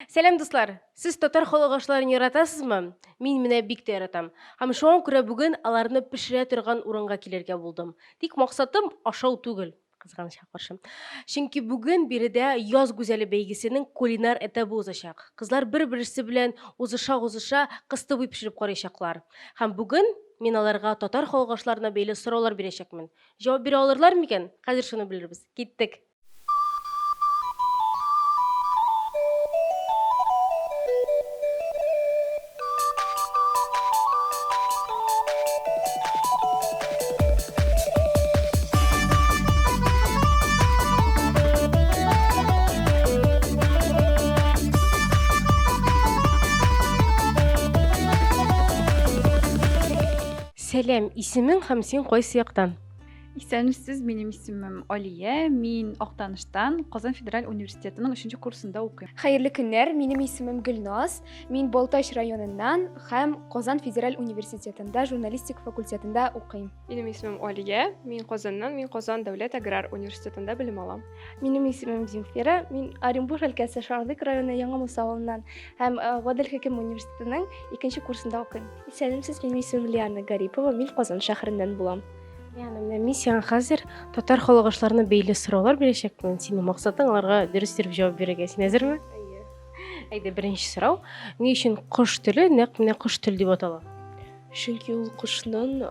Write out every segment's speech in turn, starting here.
Сәлем дуслар! Сез татар халык яратасызмы? Мин менә бик тә яратам. Һәм шуңа күрә бүген аларны пешерә торган урынга килергә булдым. Тик максатым ашау түгел, кызганычка каршы. Чөнки бүген биредә яз гүзәле бәйгесенең кулинар этабы узачак. Кызлар бер-берсе белән узыша кыстыбый пешереп карыйчаклар. Һәм бүген мин аларга татар халык бәйле сораулар бирәчәкмен. Җавап бирә алырлар микән? Хәзер шуны белербез. Киттек. Сәлем, исемең һәм син кайсы яктан? Исәнмесез, минем исемем Алия. Мин Актаныштан, Казан Федераль университетының 3-нче курсында укыйм. Хәерле көннәр, минем исемем Гөлназ. Мин Балтач районыннан һәм Казан Федераль университетында журналистика факультетында укыйм. Минем исемем Алия, мин Казаннан, мин Казан дәүләт аграр университетында белем алам. Минем исемем Зинфира, мин Оренбур өлкәсе Шарлык районы Яңа Муса авылыннан һәм Гадел хөкем университетының 2-нче курсында укыйм. Исәнмесез, минем исемем Лиана Гарипова, мин Казан шәһәреннән булам. Яны менә мин сиңа хәзер татар халык бәйле сораулар бирәчәкмен. Синең максатың аларга дөрес итеп җавап бирергә. Син әзерме? Әйдә, беренче сорау. Ни өчен кош теле нәкъ менә кош тел дип атала? Чөнки ул кошның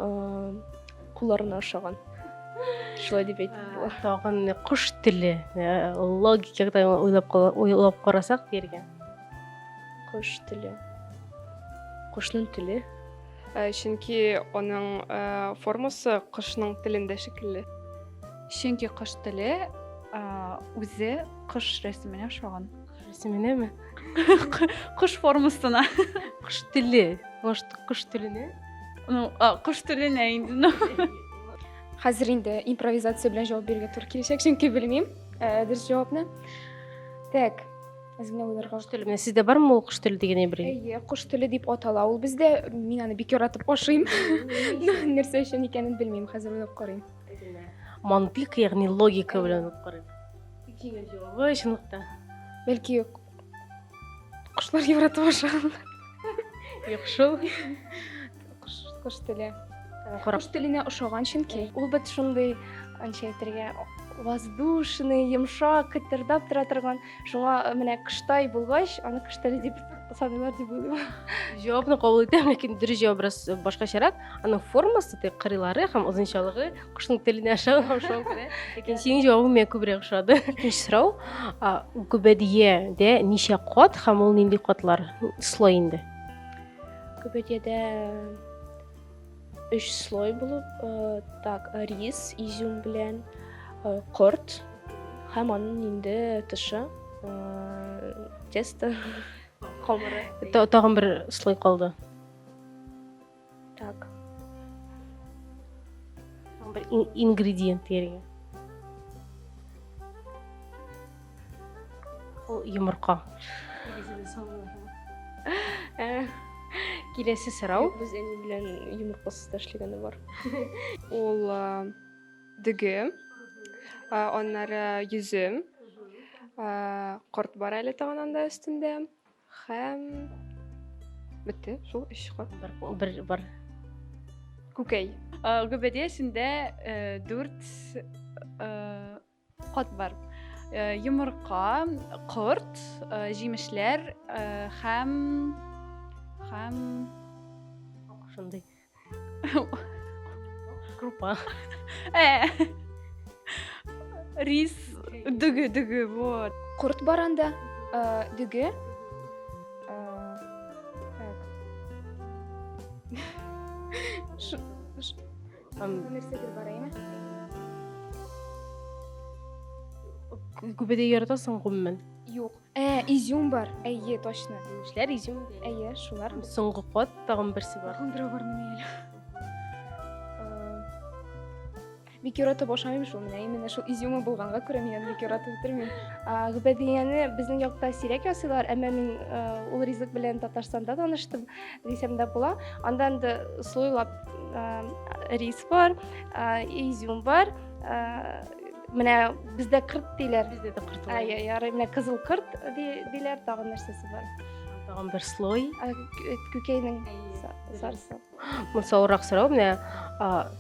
кулларына охшаган. Шулай дип әйтеп була. Тагын кош теле. Логикага уйлап карасак дигән. Кош теле. Кошның теле. Чөнки аның формасы кошның телендә шикелле. Чөнки кош теле үзе кош рәсеменә охшаган. Рәсеменәме? Кош формасына. Кош теле. Может, кош теленә? Ну, кош теленә инде. Хәзер инде импровизация белән җавап бирергә туры киләчәк, чөнки белмим дөрес җавапны. Так, аз гына уйларга. Кош теле. Менә сездә бармы ул кош теле дигән әйбер? Әйе, кош теле дип атала ул бездә. Мин аны бик яратып ашыйм. Нәрсә өчен икәнен белмим, хәзер уйлап карыйм. Мантыйк, ягъни логика белән карыйм. Икенче җавабы чынлыкта. Бәлки кошлар яратып ашаганнар. Яхшы. Кош теле. Карап. Кош теленә охшаган чөнки ул бит шундый анча әйтергә воздушный, йомшак, кытырдап тора торган. Шуңа менә кыштай булгач, аны кош теле дип саныйлар дип уйлыйм. Җавапны кабул итәм, ләкин дөрес җавап бераз башкачарак. Аның формасы, кырыйлары һәм озынчалыгы кошның теленә охшаган күрә. Ләкин синең җавабың миңа күбрәк охшады. Икенче сорау. Күбәдиядә ничә кат һәм ул нинди катлар? Слой инде. Күбәдиядә 3 слой булып, так, рис, изюм белән корт һәм аның инде тышы тесто камыры. Тагын бер слой калды. Так. Бер ингредиент дигән. Ул йомырка. Киләсе сорау. Без әни белән йомыркасыз да эшләгәне бар. Ул дөге, аннары йөзем, корт бар әле тагын анда өстендә һәм бетте, шул 3 кат. Бер бар. Күкәй. Гөбәдиясендә 4 кат бар. Йомырка, корт, җимешләр һәм Шундый. Крупа. Рис, дөге, вот. Корт бар анда, дөге. Нәрсәдер бар әйме? Күбәдә яратасың гомумән. Юк. Изюм бар. Әйе, точно. Эшләр изюм. Әйе, шулар. Соңгы кат тагын берсе бар. Тагын берәү бар менә әле. Бик яратып ашамыйм шул менә. Именно шул изюмы булганга күрә мин аны бик яратып бетермим. Гөбәдияне безнең якта сирәк ясыйлар, әмма мин ул ризык белән Татарстанда таныштым дисәм дә була. Анда инде слойлап рис бар, изюм бар, менә бездә кырт диләр. Бездә дә кырт Ай, ярый, менә кызыл кырт диләр, тагын нәрсәсе бар. тагын бер слой. Күкәйнең сарысы. Мансаурак сорау менә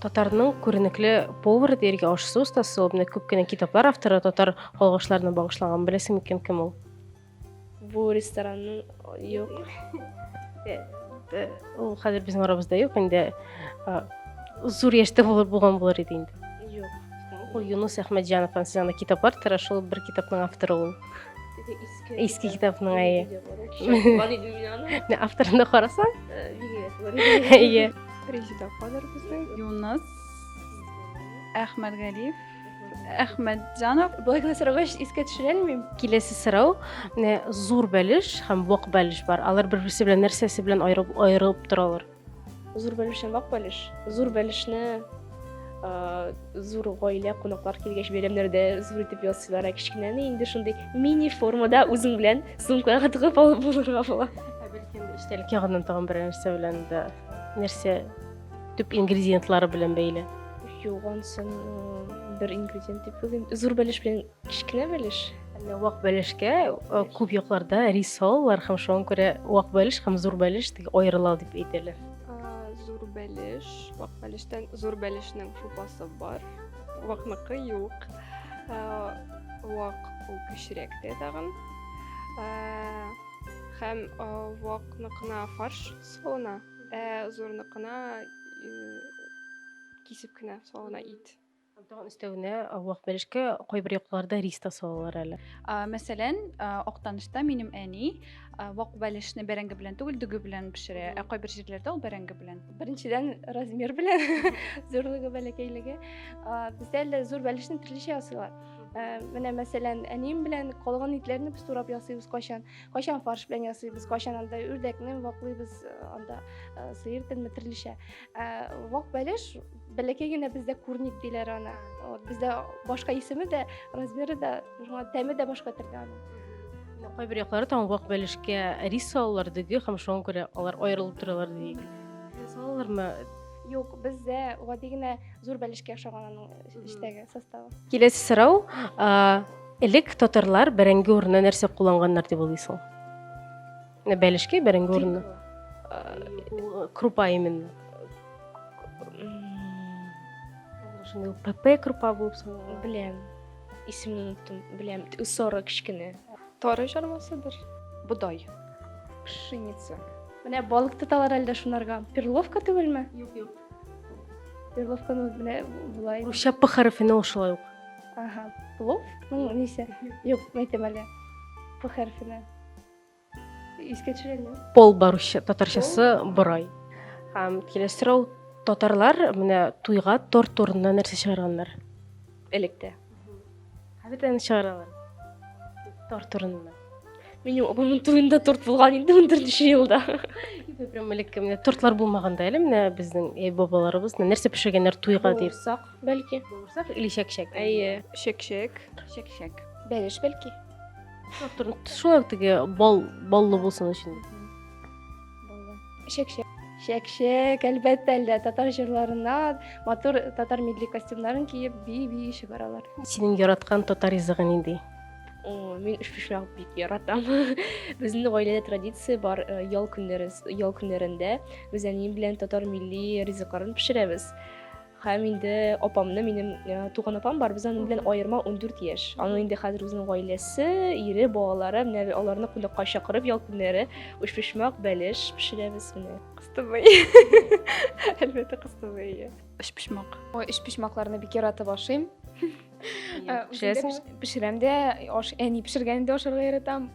татарның күренекле повары дияргә ашсыз остасы ул менә күп кенә китаплар авторы татар калгышларына багышлаган. Беләсең микән кем ул? Бу ресторанның юк. Ул хәзер безнең арабызда юк инде. Зур яшьтә булган булыр иде инде. Юк. Ул Юнус Әхмәтҗанов ансына китаплар тора, шул бер китапның авторы ул. Иске китапның әйе. Менә авторына карасаң, әйе. Резида кадр безнең. Юнус Әхмәтгалиев, Әхмәтҗанов. Болай гына сораугач искә төшерә алмыйм. Киләсе сорау, менә зур бәлеш һәм вак бәлеш бар. Алар бер-берсе белән нәрсәсе белән аерылып торалар. Зур бәлешне вак бәлеш. Зур бәлешне зур гаилә кунаклар килгәч бәйрәмнәрдә зур итеп ясыйлар. Кичкенәне инде шундый мини формада үзең белән сумкага тыгып алып булырга була. Бәлки эчтәлек ягыннан тагын бер нәрсә белән дә нәрсә төп ингредиентлары белән бәйле. Юк, ансын бер ингредиент дип уйлыйм. Зур бәлеш белән кичкенә бәлеш. Менә вак бәлешкә күп якларда рис салалар һәм шуңа күрә вак бәлеш һәм зур бәлеш дип аерыла дип әйтәләр. Зур бәлеш, вак бәлештән зур бәлешнең шупасы бар. Вакныкы юк. Вак ул кечерәк тә тагын. Һәм вакныкына фарш салына, зурныкына кисеп кенә салына ит. Тагын өстәвенә вак бәлешкә кайбер якларда рис та салалар әле. Мәсәлән, Актанышта минем әни вак бәлешне бәрәңге белән түгел, дөге белән пешерә. Кайбер җирләрдә ул бәрәңге белән. Беренчедән размер белән, зурлыгы бәләкәйлеге. Бездә әле зур бәлешне төрлечә ясыйлар. Менә мәсәлән, әнием белән калган итләрне без турап ясыйбыз кайчан фарш белән ясыйбыз, кайчан анда үрдәкне ваклыйбыз, анда сыер телме төрлечә. Вак бәлеш бәләкәй генә бездә курник диләр аны. Бездә башка исеме дә, размеры да, тәме дә башка төрле аны. Кайбер якларда тагын вак бәлешкә рис салалар дөге һәм шуңа күрә алар аерылып торалар дип. Салалармы? Юк, бездә гади генә зур бәлешкә охшаган аның эчтәге составы. Киләсе сорау, элек татарлар бәрәңге урынына нәрсә кулланганнар дип уйлыйсың? Менә бәлешкә бәрәңге урынына. Крупа именно. Шундый ПП крупа булып санала. Беләм. Исемне оныттым. Беләм. Усоры кичкенә. Тары жармасыдыр. Будай. Пшеница. Менә балык тоталар әлдә шунарга. Перловка түгелме? Юк. Перловканы менә булай. Русча П хәрефенә ул шулай ук. Ага. Плов? Ну, нисә? Юк, әйтәм әле. П хәрефенә. Искә төшерәлме? Пол бар русча, татарчасы борай. Һәм киләсе сорау, татарлар менә туйга торт урынына нәрсә чыгарганнар? Электә. Хәзердән чыгаралар. Торт урынына. Минем апамның туйында торт булган инде 14 елда. Прям элек менә тортлар булмаганда әле менә безнең бабаларыбыз нәрсә пешергәннәр туйга дип. Сак, бәлки. Булсак или чәк-чәк. Әйе. Шек-шек. Шәк-шәк. Бәлеш бәлки. Шулай ук теге баллы булсын өчен. Шәк-шәк. Шәк-шәк, әлбәттә әлдә татар җырларына, матур татар милли костюмнарын киеп, бии чыгаралар. Синең яраткан татар ризыгы нинди? Мин эшпишмәк бик яратам. Безнең гаиләдә традиция бар, ял көннәрендә без әнием белән татар милли ризыкларын пешерәбез. Һәм инде апамны, минем туган апам бар, без аның белән аерма 14 яшь. Аның инде хәзер үзенең гаиләсе, ире, балалары, менә аларны кунакка чакырып ял көннәре эшпишмәк, бәлеш пешерәбез менә. Кыстыбый. Әлбәттә кыстыбый. Эшпишмак. Ой, эшпишмакларны бик яратып ашыйм. Пешерәсең? Пешерәм дә, әни пешергәндә ашарга яратам.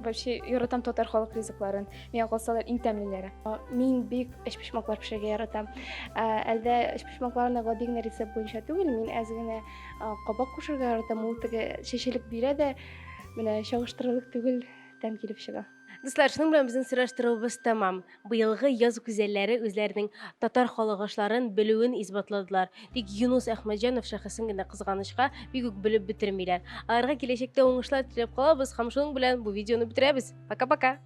Вообще яратам татар халык ризыкларын. Миңа калсалар иң тәмлеләре. Мин бик эшпишмаклар пешерергә яратам. Әлдә эшпишмакларны гади генә рецепт буенча түгел, мин әз генә кабак кушарга яратам. Ул теге чәчелек бирә дә, менә чагыштырырлык түгел, тәм килеп чыга. Дуслар, шуның белән безнең сөйләштерүебез тәмам. Быелгы яз гүзәлләре үзләренең татар халыгышларын белүен исбатладылар. Тик Юнус Әхмәтҗанов шәхесен генә кызганычка бик үк белеп бетермиләр. Аларга киләчәктә уңышлар теләп калабыз һәм шуның белән бу видеоны бетерәбез. Пока-пока.